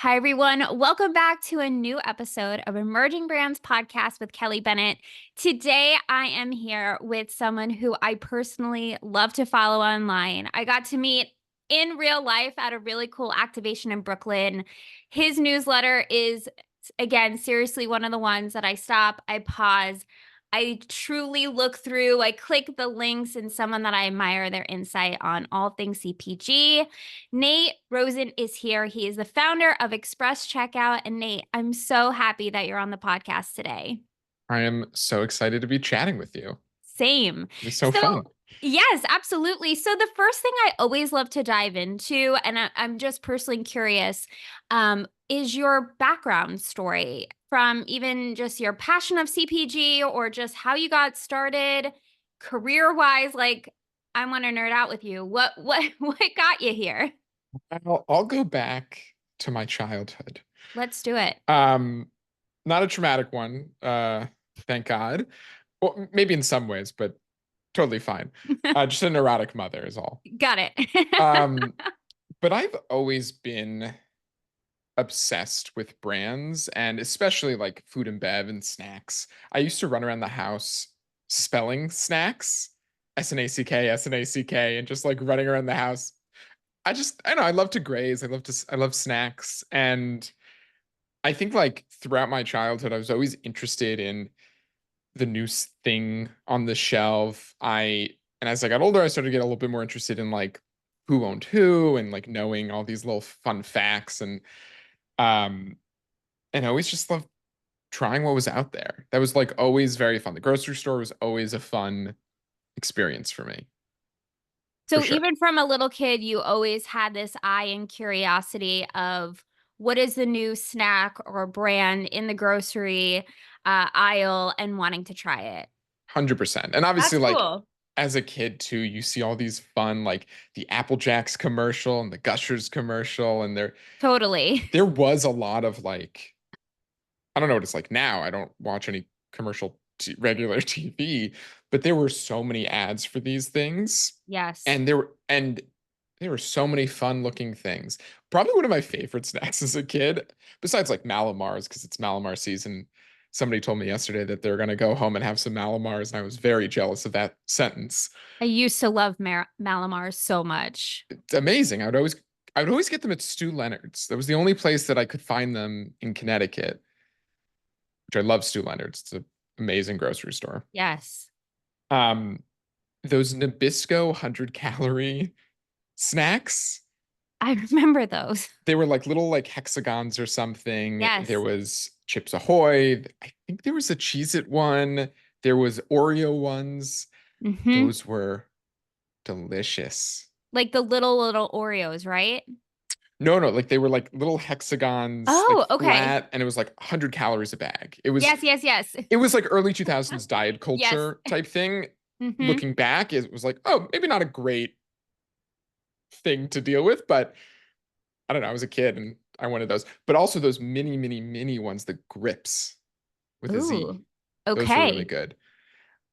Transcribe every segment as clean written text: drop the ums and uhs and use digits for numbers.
Hi, everyone. Welcome back to a new episode of Emerging Brands Podcast with Kelly Bennett. Today, I am here with someone who I personally love to follow online. I got to meet in real life at a really cool activation in Brooklyn. His newsletter is, again, seriously one of the ones that I stop, I pause, I truly look through, I click the links, and someone that I admire their insight on all things CPG. Nate Rosen is here. He is the founder of Express Checkout. And Nate, I'm so happy that you're on the podcast today. I am so excited to be chatting with you. Same. It's so So, fun. yes, absolutely. So, the first thing I always love to dive into, and I'm just personally curious, is your background story from even just your passion of CPG or just how you got started career wise. Like, I want to nerd out with you. What got you here? I'll go back to my childhood. Let's do it. Um, Not a traumatic one, thank God. Well, maybe in some ways, but totally fine. Just a neurotic mother is all. Got it. Um, but I've always been obsessed with brands and especially like food and bev and snacks. I used to run around the house spelling snacks, S-N-A-C-K, S-N-A-C-K, and just like running around the house. I know I love to graze. I love snacks. And I think like throughout my childhood, I was always interested in the new thing on the shelf. And as I got older, I started to get a little bit more interested in like who owned who and like knowing all these little fun facts um and I always just loved trying what was out there. That was like always very fun. The grocery store was always a fun experience for me, for So sure. even from a little kid, you always had this eye and curiosity of what is the new snack or brand in the grocery aisle and wanting to try it. 100%. And obviously That's like cool. as a kid too, you see all these fun like the Apple Jacks commercial and the Gushers commercial and Totally. there was a lot of like I don't know what it's like now. I don't watch any regular TV, but there were so many ads for these things, Yes. and there were so many fun looking things. Probably one of my favorite snacks as a kid, besides like Malamars, because it's Malamar season. Somebody told me yesterday that they're gonna go home and have some Malamars, and I was very jealous of that sentence. I used to love Malamars so much. It's amazing. I would always get them at Stu Leonard's. That was the only place that I could find them in Connecticut, which I love Stu Leonard's. It's an amazing grocery store. Yes. Um, those Nabisco 100-calorie snacks, I remember those. they were like little like hexagons or something. There Yes. was Chips Ahoy. I think there was a Cheez-It one. There was Oreo ones. Hmm. Those were delicious. Like the little Oreos, right? No, no, like they were like little hexagons, like Oh, okay. flat, and it was like 100 calories a bag. It was Yes, yes, yes. it was like early 2000s diet Yes. culture type thing. Hmm. Looking back, it was like, oh, maybe not a great thing to deal with, but I don't know. I was a kid and I wanted those, but also those mini, mini, mini ones, the grips with a Z. Ooh. Those were really Okay. good.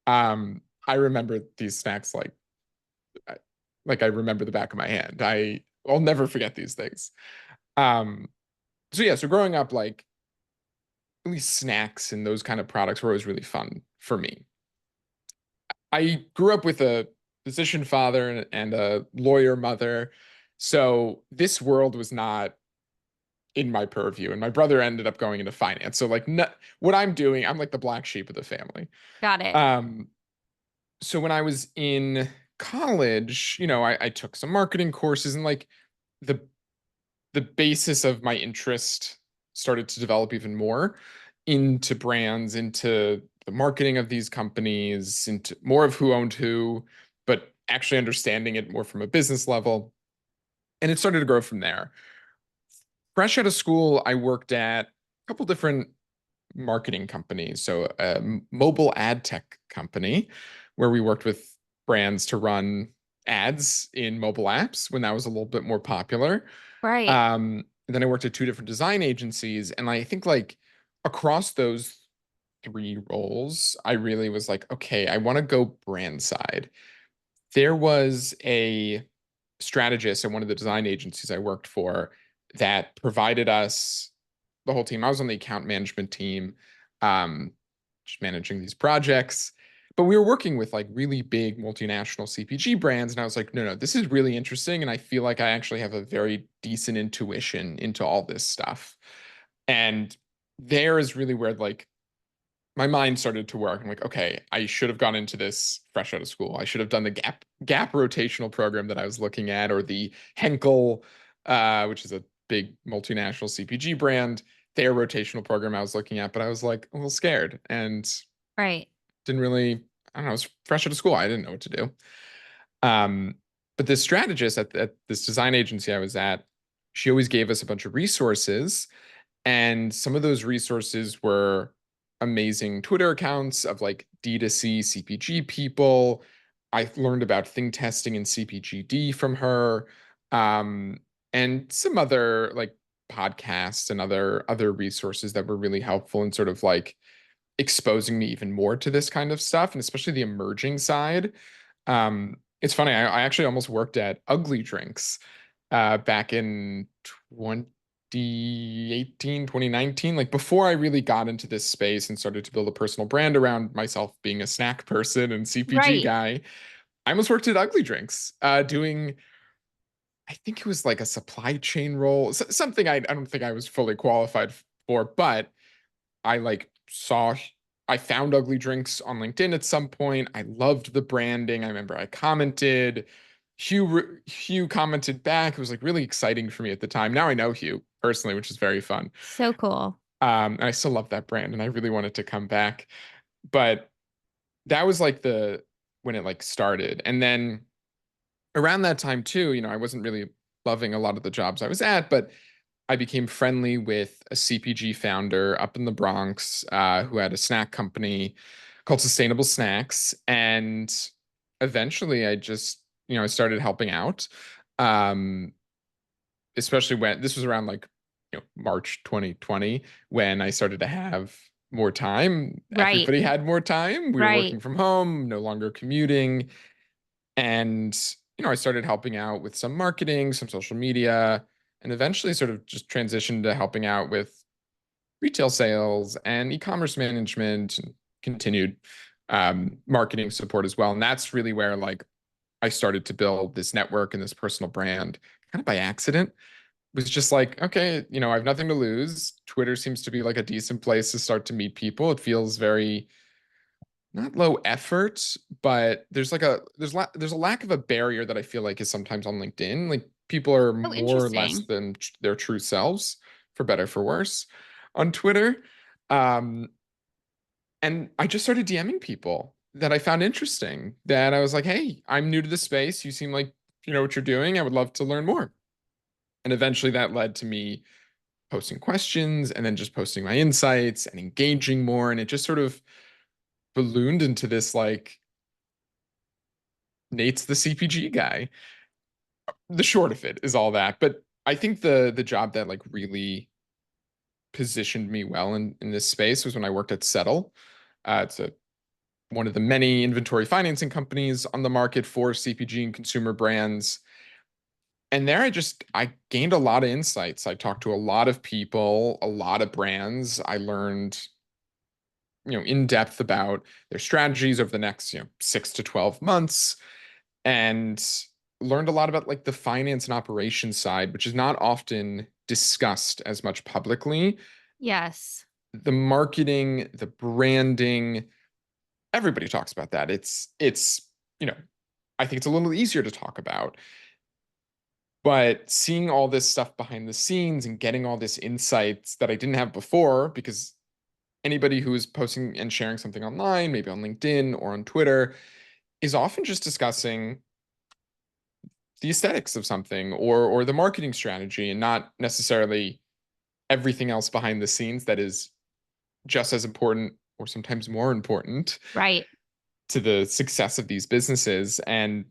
I remember these snacks I- like I remember the back of my hand. I'll never forget these things. Um, so yeah, so growing up, like at least snacks and those kind of products were always really fun for me. I grew up with a physician father and a lawyer mother, so this world was not in my purview. And my brother ended up going into finance. So like no, what I'm doing, I'm like the black sheep of the family. Got it. Um, so when I was in college, I took some marketing courses and like the the basis of my interest started to develop even more into brands, into the marketing of these companies, into more of who owned who, but actually understanding it more from a business level. And it started to grow from there. Fresh out of school, I worked at a couple different marketing companies. So a mobile ad tech company where we worked with brands to run ads in mobile apps when that was a little bit more popular. Right. And then I worked at two different design agencies, and I think like across those three roles, I really was like, okay, I want to go brand side. There was a strategist at one of the design agencies I worked for, that provided us the whole team. I was on the account management team, um, just managing these projects. But we were working with like really big multinational CPG brands. And I was like, no, no, this is really interesting. And I feel like I actually have a very decent intuition into all this stuff. And there is really where like my mind started to work. I'm like, okay, I should have gone into this fresh out of school. I should have done the Gap rotational program that I was looking at, or the Henkel, which is a big multinational CPG brand, their rotational program I was looking at. But I was like a little scared and Right. didn't really, I don't know, I was fresh out of school. I didn't know what to do. Um, but this strategist at this design agency I was at, she always gave us a bunch of resources, and some of those resources were amazing Twitter accounts of like D2C CPG people. I learned about thing testing and CPGD from her, um, and some other like podcasts and other resources that were really helpful in sort of like exposing me even more to this kind of stuff, and especially the emerging side. It's funny, I actually almost worked at Ugly Drinks back in 2018, 2019, like before I really got into this space and started to build a personal brand around myself being a snack person and CPG Right. guy. I almost worked at Ugly Drinks, doing, I think it was like a supply chain role, something I don't think I was fully qualified for, but I like saw I found Ugly Drinks on LinkedIn at some point. I loved the branding. I remember I commented. Hugh commented back. It was like really exciting for me at the time. Now I know Hugh personally, which is very fun. So cool. And I still love that brand, and I really wanted to come back. But that was like the when it like started, and then around that time too, I wasn't really loving a lot of the jobs I was at, but I became friendly with a CPG founder up in the Bronx, who had a snack company called Sustainable Snacks. And eventually I started helping out. Um, Especially when this was around like, March 2020, when I started to have more time. Right. Everybody had more time. We were Right. working from home, no longer commuting. And, I started helping out with some marketing, some social media, and eventually sort of just transitioned to helping out with retail sales and e-commerce management, and continued marketing support as well. And that's really where like I started to build this network and this personal brand kind of by accident. It was just like, okay, I have nothing to lose. Twitter seems to be like a decent place to start to meet people. It feels very not low effort, but there's a lack of a barrier that I feel like is sometimes on LinkedIn. Like people are Oh, more or less interesting. than their true selves, for better for worse, on Twitter. Um, and I just started DMing people that I found interesting. That I was like, hey, I'm new to this space. You seem like you know what you're doing. I would love to learn more. And eventually that led to me posting questions and then just posting my insights and engaging more. And it just sort of ballooned into this like Nate's the CPG guy. The short of it is all that. But I think the job that like really positioned me well in this space was when I worked at Settle. It's a one of the many inventory financing companies on the market for CPG and consumer brands. And there I gained a lot of insights. I talked to a lot of people, a lot of brands. I learned, in depth about their strategies over the next, 6 to 12 months, and learned a lot about like the finance and operations side, which is not often discussed as much publicly. Yes. The marketing, the branding, everybody talks about that. It's, I think it's a little easier to talk about. But seeing all this stuff behind the scenes and getting all this insights that I didn't have before, because anybody who is posting and sharing something online, maybe on LinkedIn or on Twitter, is often just discussing the aesthetics of something or the marketing strategy, and not necessarily everything else behind the scenes that is just as important or sometimes more important Right. to the success of these businesses. And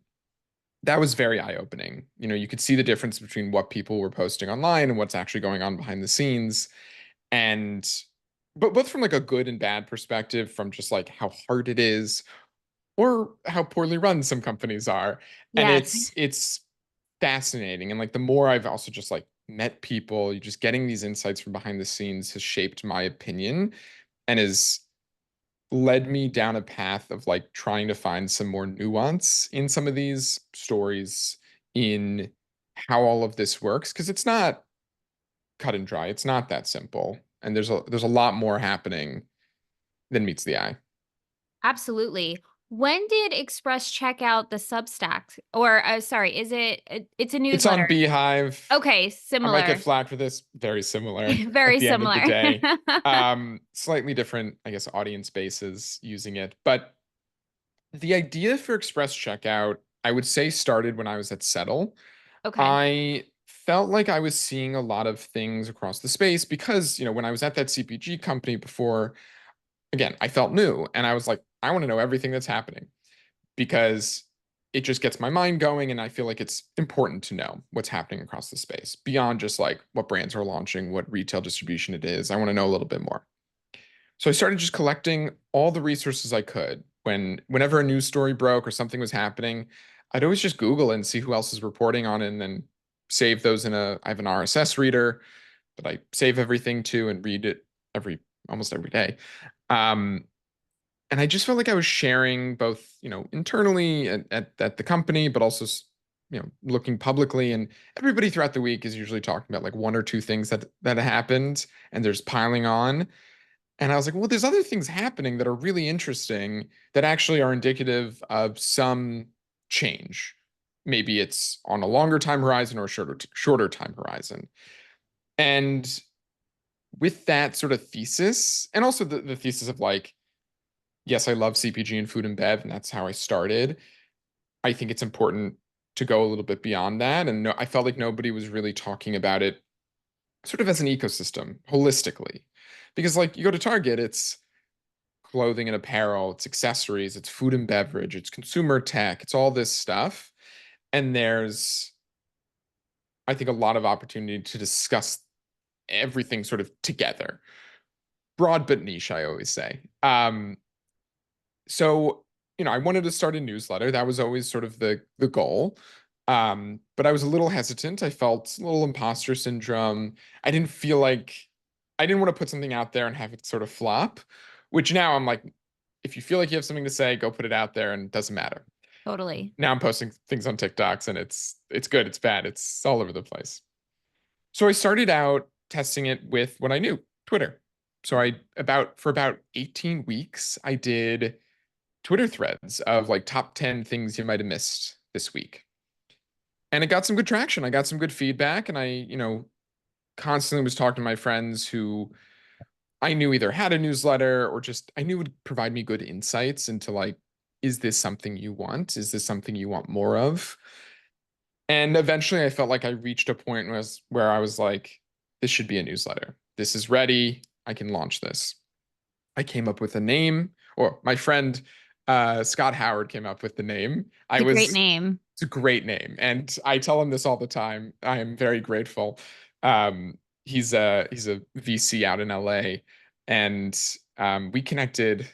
that was very eye-opening. You could see the difference between what people were posting online and what's actually going on behind the scenes. And but both from like a good and bad perspective, from just like how hard it is or how poorly run some companies are. And Yes. it's fascinating. And like the more I've also just like met people, you just getting these insights from behind the scenes has shaped my opinion and has led me down a path of like trying to find some more nuance in some of these stories in how all of this works because it's not cut and dry. It's not that simple. And there's a lot more happening than meets the eye. Absolutely. When did Express check out the Substack? Or sorry, is it's a It's newsletter. on Beehive. Okay, I might get similar. flagged for this. Very similar at Very the end of the similar. day. Slightly different, I guess, audience bases using it. But the idea for Express Checkout, I would say, started when I was at Settle. Okay, I felt like I was seeing a lot of things across the space because, when I was at that CPG company before, again, I felt new and I was like, I want to know everything that's happening because it just gets my mind going and I feel like it's important to know what's happening across the space beyond just like what brands are launching, what retail distribution it is. I want to know a little bit more. So I started just collecting all the resources I could. Whenever a news story broke or something was happening, I'd always just Google and see who else is reporting on it and then save those I have an RSS reader that I save everything to and read it almost every day. Um, and I just felt like I was sharing both, internally at the company, but also, looking publicly. And everybody throughout the week is usually talking about like one or two things that happened, and there's piling on. And I was like, well, there's other things happening that are really interesting that actually are indicative of some change. Maybe it's on a longer time horizon or a shorter time horizon. And with that sort of thesis, and also the thesis of like, yes, I love CPG and food and bev, and that's how I started. I think it's important to go a little bit beyond that. And no, I felt like nobody was really talking about it sort of as an ecosystem holistically. Because like you go to Target, it's clothing and apparel, it's accessories, it's food and beverage, it's consumer tech, it's all this stuff. And there's, I think, a lot of opportunity to discuss everything sort of together. Broad but niche, I always say. So, I wanted to start a newsletter. That was always sort of the goal. But I was a little hesitant. I felt a little imposter syndrome. I didn't feel like I didn't want to put something out there and have it sort of flop, which now I'm like, if you feel like you have something to say, go put it out there and it doesn't matter. totally. Now I'm posting things on TikToks and it's good, it's bad, it's all over the place. So I started out testing it with what I knew, Twitter. So for about 18 weeks, I did Twitter threads of like top 10 things you might have missed this week. And it got some good traction. I got some good feedback and I constantly was talking to my friends who I knew either had a newsletter or just I knew would provide me good insights into like, is this something you want? Is this something you want more of? And eventually I felt like I reached a point where I was like, this should be a newsletter. This is ready. I can launch this. I came up with a name, or my friend Scott Howard came up with the name. It's a great name. It's a great name, and I tell him this all the time. I am very grateful. He's a VC out in LA, and we connected.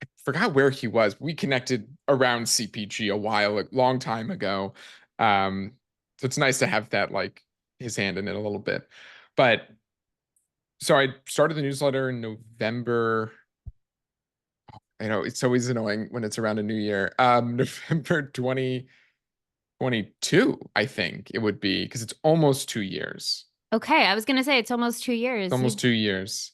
I forgot where he was. We connected around CPG a long time ago. Um, so it's nice to have that like his hand in it a little bit. But so I started the newsletter in November. I know it's always annoying when it's around a new year. November 2022, I think it would be because it's almost 2 years. Okay, I was gonna say it's almost two It's years. almost 2 years.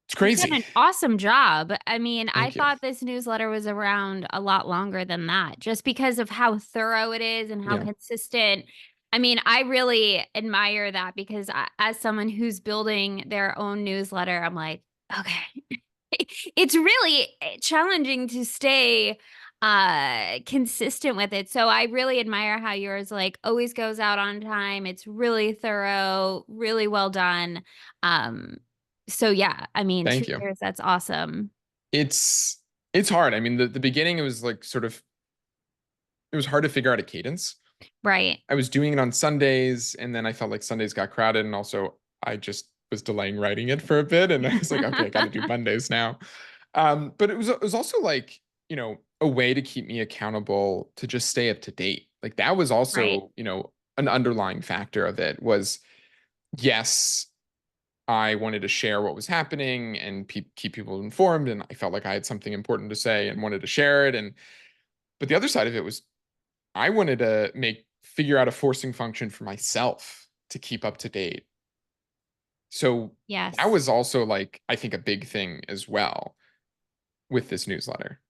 It's You've done crazy. an awesome job. I mean, I Thank you. thought this newsletter was around a lot longer than that, just because of how thorough it is and how Yeah. consistent. I mean, I really admire that because as someone who's building their own newsletter, I'm like, okay, it's really challenging to stay consistent with it. So I really admire how yours like always goes out on time. It's really thorough, really well done. Um so yeah, I mean, two Thank you. years, that's awesome. It's it's hard. I mean, the beginning it was like sort of it was hard to figure out a cadence. Right. I was doing it on Sundays, and then I felt like Sundays got crowded, and also I just was delaying writing it for a bit, and I was like, okay, I got to do Mondays now. But it was also like a way to keep me accountable to just stay up to date. Like that was Right. also, an underlying factor of it was, yes, I wanted to share what was happening and keep people informed, and I felt like I had something important to say and wanted to share it. And but the other side of it was I wanted to make figure out a forcing function for myself to keep up to date. So that Yes. was also like I think a big thing as well with this newsletter.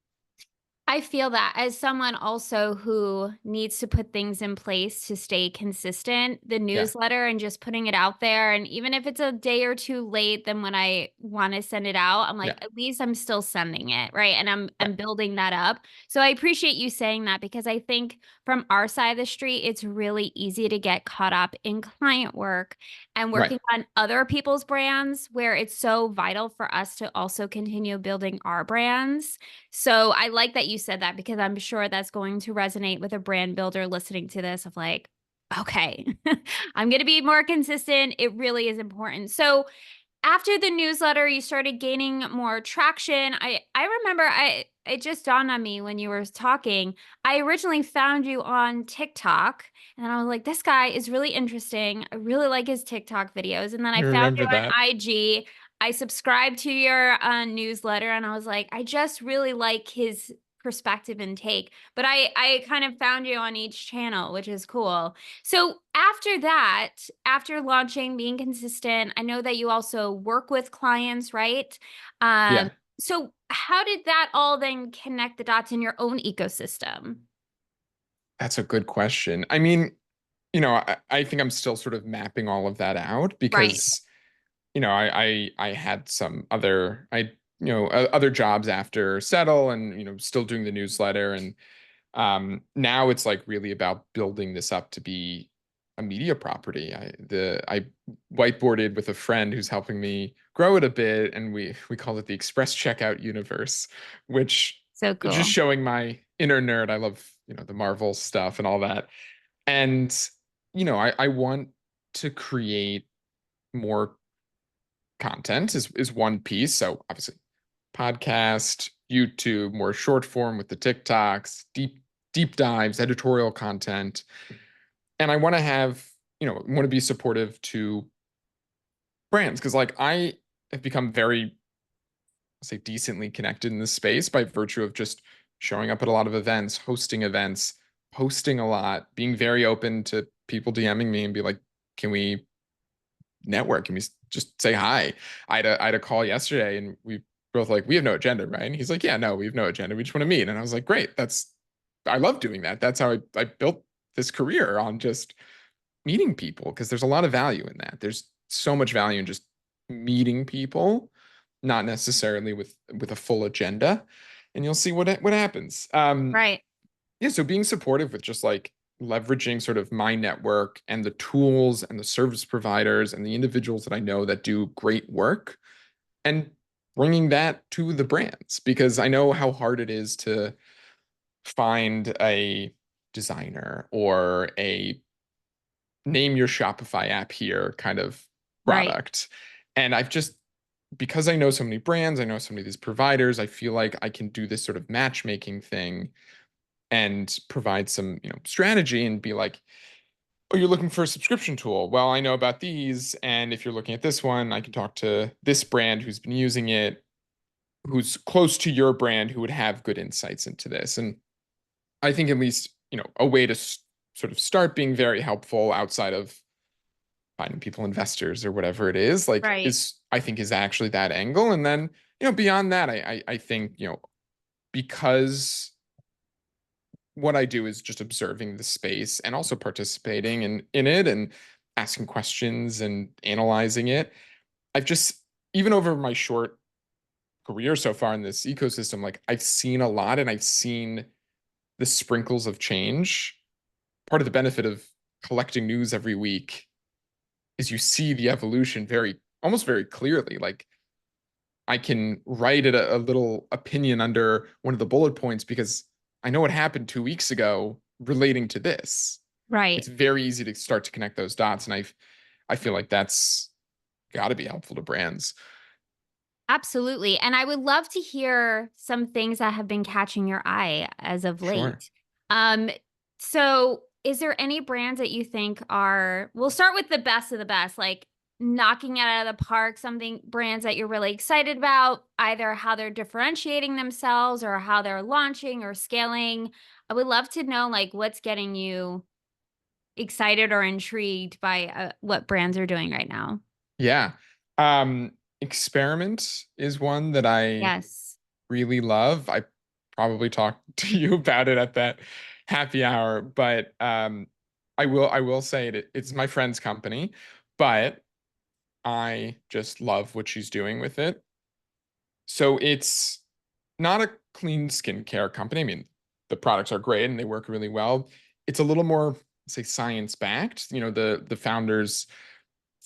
I feel that as someone also who needs to put things in place to stay consistent, the Yeah, newsletter and just putting it out there, and even if it's a day or two late than when I want to send it out, I'm like, yeah, at least I'm still sending it, right? And I'm right, building that up. So I appreciate you saying that because I think from our side of the street, it's really easy to get caught up in client work and right. working on other people's brands where it's so vital for us to also continue building our brands. So I like that you said that because I'm sure that's going to resonate with a brand builder listening to this of like, okay, I'm going to be more consistent. It really is important. So after the newsletter, you started gaining more traction. I remember I it just dawned on me when you were talking. I originally found you on TikTok and I was like, this guy is really interesting. I really like his TikTok videos. And then I I found you remember on that. IG. I subscribed to your newsletter and I was like, I just really like his perspective and take. But I kind of found you on each channel, which is cool. So after that, after launching, being consistent, I know that you also work with clients, right? Yeah, So how did that all then connect the dots in your own ecosystem? that's a good question. I mean, I think I'm still sort of mapping all of that out Right. because, I had some other jobs after Settle and, still doing the newsletter. And now it's like really about building this up to be a media property. I whiteboarded with a friend who's helping me grow it a bit, and we call it the Express Checkout Universe, which So just cool. showing my inner nerd. I love, the Marvel stuff and all that. And, I want to create more content is one piece. So obviously podcast, YouTube, more short form with the TikToks, deep dives, editorial content. And I want to have, want to be supportive to brands because like I have become very, say, decently connected in this space by virtue of just showing up at a lot of events, posting a lot, being very open to people DMing me and be like, can we network? Can we just say hi? I had a call yesterday and we both like, we have no agenda, right? And he's like, yeah, no, we have no agenda. We just want to meet. And I was like, great. I love doing that. That's how I built this career on just meeting people because there's a lot of value in that. There's so much value in just meeting people, not necessarily with a full agenda. And you'll see what happens. Right. Yeah, so being supportive with just like leveraging sort of my network and the tools and the service providers and the individuals that I know that do great work and bringing that to the brands because I know how hard it is to find a designer or a name your Shopify app here kind of Right. product. And I've just, because I know so many brands, I know so many of these providers, I feel like I can do this sort of matchmaking thing and provide some, strategy and be like, oh, you're looking for a subscription tool. Well, I know about these. And if you're looking at this one, I can talk to this brand who's been using it, who's close to your brand, who would have good insights into this. And I think at least, a way to sort of start being very helpful outside of finding people investors or whatever it is, like Right. I think is actually that angle. And then, beyond that, I think, because what I do is just observing the space and also participating in it and asking questions and analyzing it. I've just even over my short career so far in this ecosystem, like I've seen a lot and I've seen the sprinkles of change. Part of the benefit of collecting news every week is you see the evolution almost very clearly. Like I can write it a little opinion under one of the bullet points because I know what happened 2 weeks ago relating to this. It's Right. very easy to start to connect those dots, and I feel like that's got to be helpful to brands. Absolutely. And I would love to hear some things that have been catching your eye as of Sure. late. Um, so is there any brands that you think are, we'll start with the best of the best, like knocking it out of the park, something brands that you're really excited about, either how they're differentiating themselves or how they're launching or scaling. I would love to know like what's getting you excited or intrigued by what brands are doing right now. Yeah. Experiment is one that I Yes. really love. I probably talked to you about it at that happy hour, but I will say it's my friend's company, but I just love what she's doing with it. So it's not a clean skincare company. I mean, the products are great and they work really well. It's a little more, say, science backed. The founders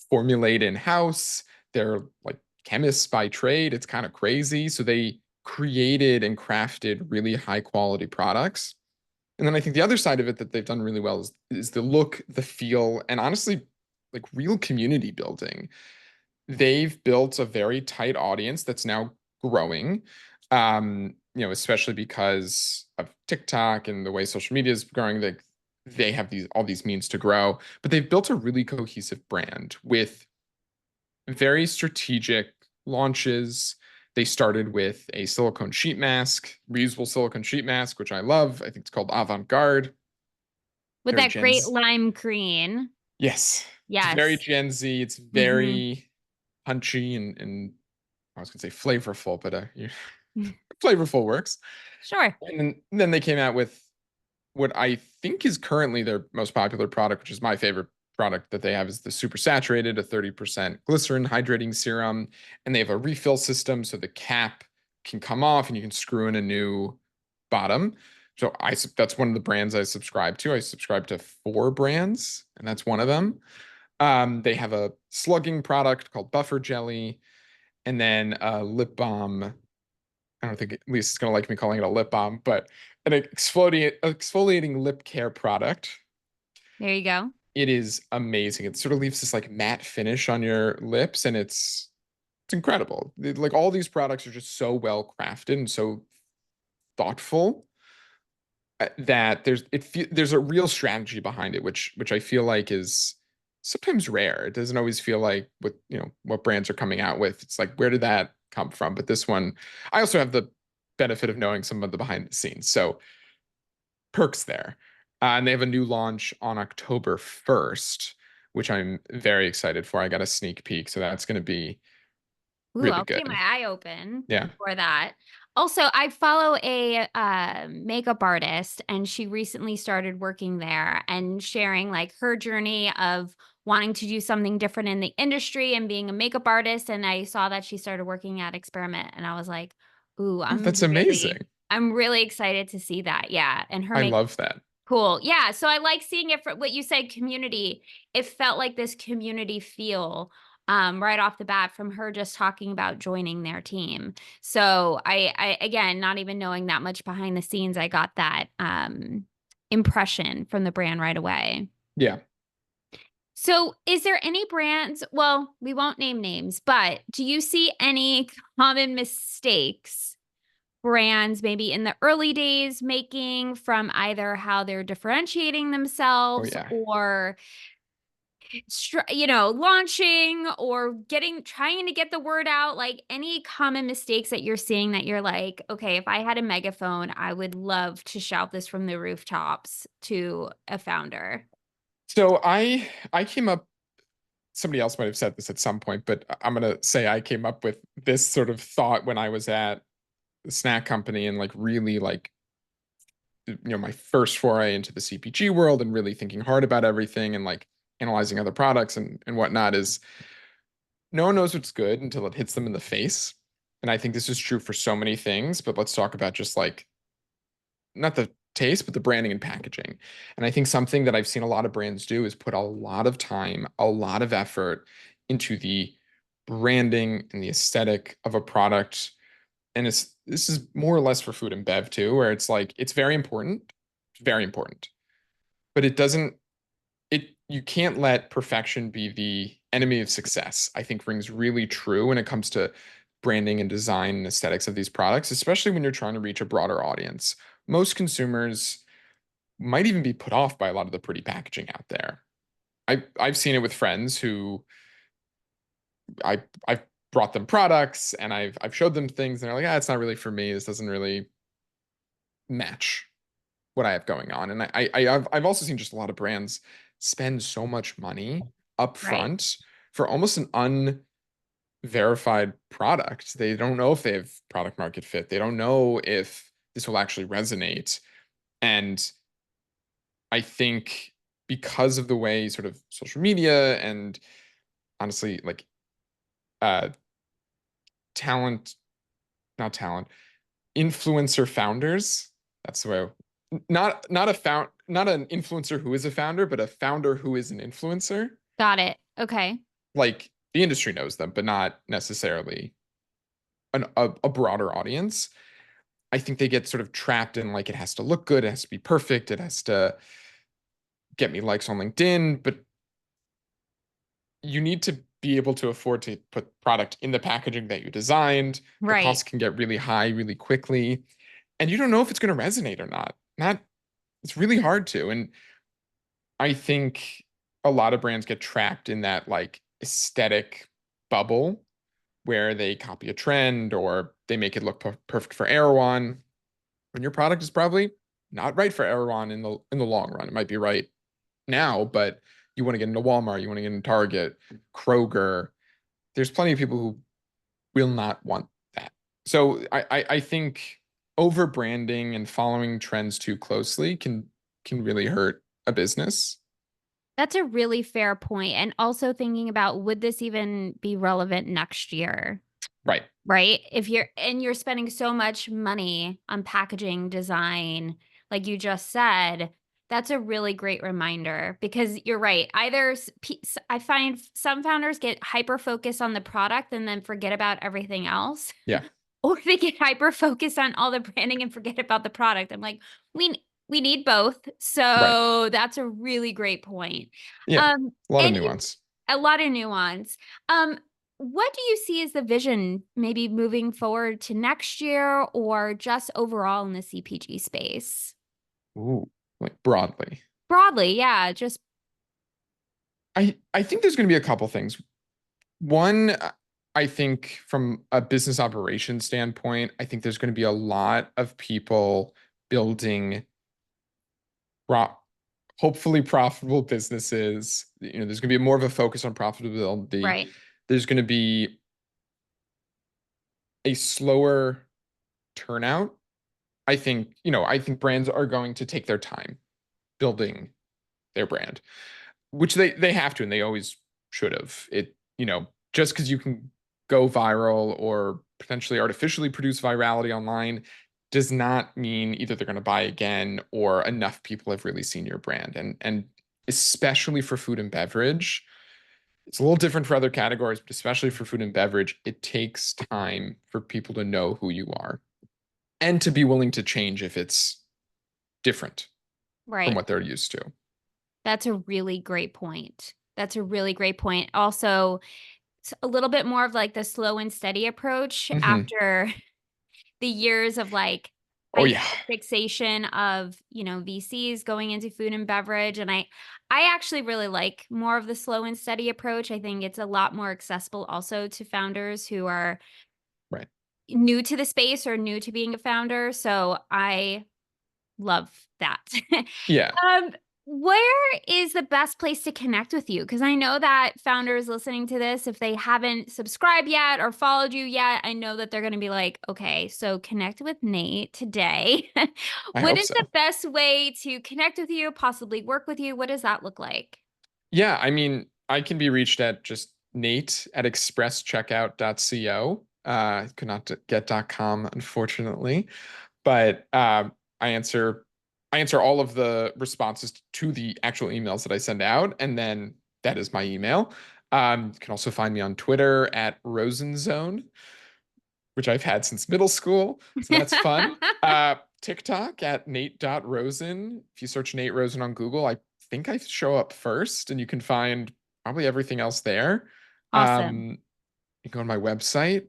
formulate in house. They're like chemists by trade. It's kind of crazy. So they created and crafted really high quality products. And then I think the other side of it that they've done really well is the look, the feel, and honestly, like real community building. They've built a very tight audience that's now growing. Especially because of TikTok and the way social media is growing, that they have these all these means to grow, but they've built a really cohesive brand with very strategic launches. They started with a silicone sheet mask, reusable silicone sheet mask, which I love. I think it's called Avant Garde. With Very that Gen great Z. lime green. Yes, it's very Yes. Gen Z. It's Mhm. very punchy and I was gonna say flavorful, but flavorful works. Sure. And then they came out with what I think is currently their most popular product, which is my favorite product that they have, is the super saturated, a 30% glycerin hydrating serum. And they have a refill system so the cap can come off and you can screw in a new bottom. So that's one of the brands I subscribe to. I subscribe to 4 brands, and that's one of them. They have a slugging product called Buffer Jelly, and then a lip balm. I don't think Lisa's gonna like me calling it a lip balm, but an exfoliating lip care product. There you go. It is amazing. It sort of leaves this like matte finish on your lips, and it's incredible. Like all these products are just so well crafted and so thoughtful that there's a real strategy behind it, which I feel like is sometimes rare. It doesn't always feel like what brands are coming out with. It's like, where did that come from? But this one, I also have the benefit of knowing some of the behind the scenes. So perks there. And they have a new launch on October 1st, which I'm very excited for. I got a sneak peek, so that's going to be Ooh, really I'll keep my good. eye open Yeah. for that. Also, I follow a makeup artist, and she recently started working there and sharing like her journey of wanting to do something different in the industry and being a makeup artist. And I saw that she started working at Experiment, and I was like, "Ooh, Oh, that's amazing. I'm really excited to see that." Yeah, and her I makeup. love that. Cool. Yeah. So I like seeing it for what you said, community. It felt like this community feel right off the bat from her just talking about joining their team. So I again, not even knowing that much behind the scenes, I got that impression from the brand right away. Yeah. So is there any brands, well, we won't name names, but do you see any common mistakes brands maybe in the early days making from either how they're differentiating Oh themselves yeah. or launching or getting trying to get the word out, like any common mistakes that you're seeing that you're like, okay, if I had a megaphone, I would love to shout this from the rooftops to a founder. So I came up, somebody else might have said this at some point, but I'm gonna say I came up with this sort of thought when I was at the snack company and like really like my first foray into the CPG world and really thinking hard about everything and like analyzing other products and whatnot is no one knows what's good until it hits them in the face. And I think this is true for so many things, but let's talk about just like not the taste, but the branding and packaging. And I think something that I've seen a lot of brands do is put a lot of time, a lot of effort into the branding and the aesthetic of a product. And this is more or less for food and bev too, where it's like it's very important, but it doesn't it you can't let perfection be the enemy of success. I think rings really true when it comes to branding and design and aesthetics of these products, especially when you're trying to reach a broader audience. Most consumers might even be put off by a lot of the pretty packaging out there. I've seen it with friends who I've brought them products and I've showed them things and they're like, ah, it's not really for me. This doesn't really match what I have going on. And I've also seen just a lot of brands spend so much money up Right. front for almost an unverified product. They don't know if they have product market fit. They don't know if this will actually resonate. And I think because of the way sort of social media and honestly like uh talent, not talent, influencer founders, that's the way not an influencer who is a founder, but a founder who is an influencer. Got it. Okay. Like the industry knows them, but not necessarily a broader audience. I think they get sort of trapped in like it has to look good, it has to be perfect, it has to get me likes on LinkedIn, but you need to be able to afford to put product in the packaging that you designed. The Right. costs can get really high really quickly, and you don't know if it's going to resonate or not. Not It's really hard to. And I think a lot of brands get trapped in that like aesthetic bubble where they copy a trend or they make it look perfect for Erewhon when your product is probably not right for Erewhon in the long run. It might be right now, but you want to get into Walmart, you want to get into Target, Kroger. There's plenty of people who will not want that. So I think over branding and following trends too closely can really hurt a business. That's a really fair point. And also thinking about would this even be relevant next year? Right. Right? If you're spending so much money on packaging design, like you just said, that's a really great reminder because you're right. I find some founders get hyper focused on the product and then forget about everything else, Yeah. or they get hyper focused on all the branding and forget about the product. I'm like, we need both. Right. So that's a really great point. Yeah. Um, A lot of any nuance. a lot of nuance. Um, what do you see as the vision maybe moving forward to next year or just overall in the CPG space? Ooh, like broadly. Broadly, yeah, just I think there's going to be a couple things. One, I think from a business operations standpoint, I think there's going to be a lot of people building pro hopefully profitable businesses. There's going to be more of a focus on profitability. right, There's going to be a slower turnout. I think brands are going to take their time building their brand, which they have to and they always should have. Just because you can go viral or potentially artificially produce virality online does not mean either they're going to buy again or enough people have really seen your brand. And especially for food and beverage, it's a little different for other categories, but especially for food and beverage, it takes time for people to know who you are and to be willing to change if it's different from right. what they're used to. That's a really great point. That's a really great point. Also, it's a little bit more of like the slow and steady approach Hmm. after the years of like Oh yeah. fixation of, VCs going into food and beverage. And I actually really like more of the slow and steady approach. I think it's a lot more accessible also to founders who are Right. new to the space or new to being a founder. So I love that. Yeah. Um, where is the best place to connect with you? Because I know that founders listening to this, if they haven't subscribed yet or followed you yet, I know that they're going to be like, okay, so connect with Nate today. I What hope is so. the best way to connect with you, possibly work with you? What does that look like? Yeah, I mean, I can be reached at just Nate at expresscheckout.co. Could not get .com, unfortunately, but I answer all of the responses to the actual emails that I send out, and then that is my email. You can also find me on Twitter at Rosenzone, which I've had since middle school, so that's fun. TikTok at Nate.Rosen. If you search Nate Rosen on Google, I think I show up first, and you can find probably everything else there. Awesome. You can go on my website,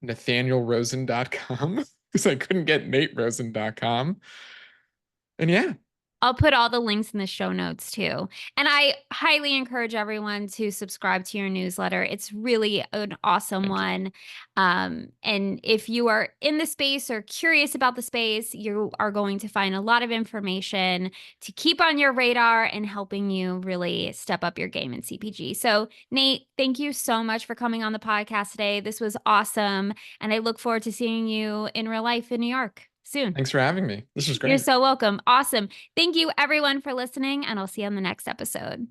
nathanielrosen.com because I couldn't get naterosen.com. And yeah, I'll put all the links in the show notes too. And I highly encourage everyone to subscribe to your newsletter. It's really an awesome thank you. one. And if you are in the space or curious about the space, you are going to find a lot of information to keep on your radar and helping you really step up your game in CPG. So, Nate, thank you so much for coming on the podcast today. This was awesome. And I look forward to seeing you in real life in New York soon. Thanks for having me. This was You're great. so welcome. Awesome. Thank you, everyone, for listening, and I'll see you on the next episode.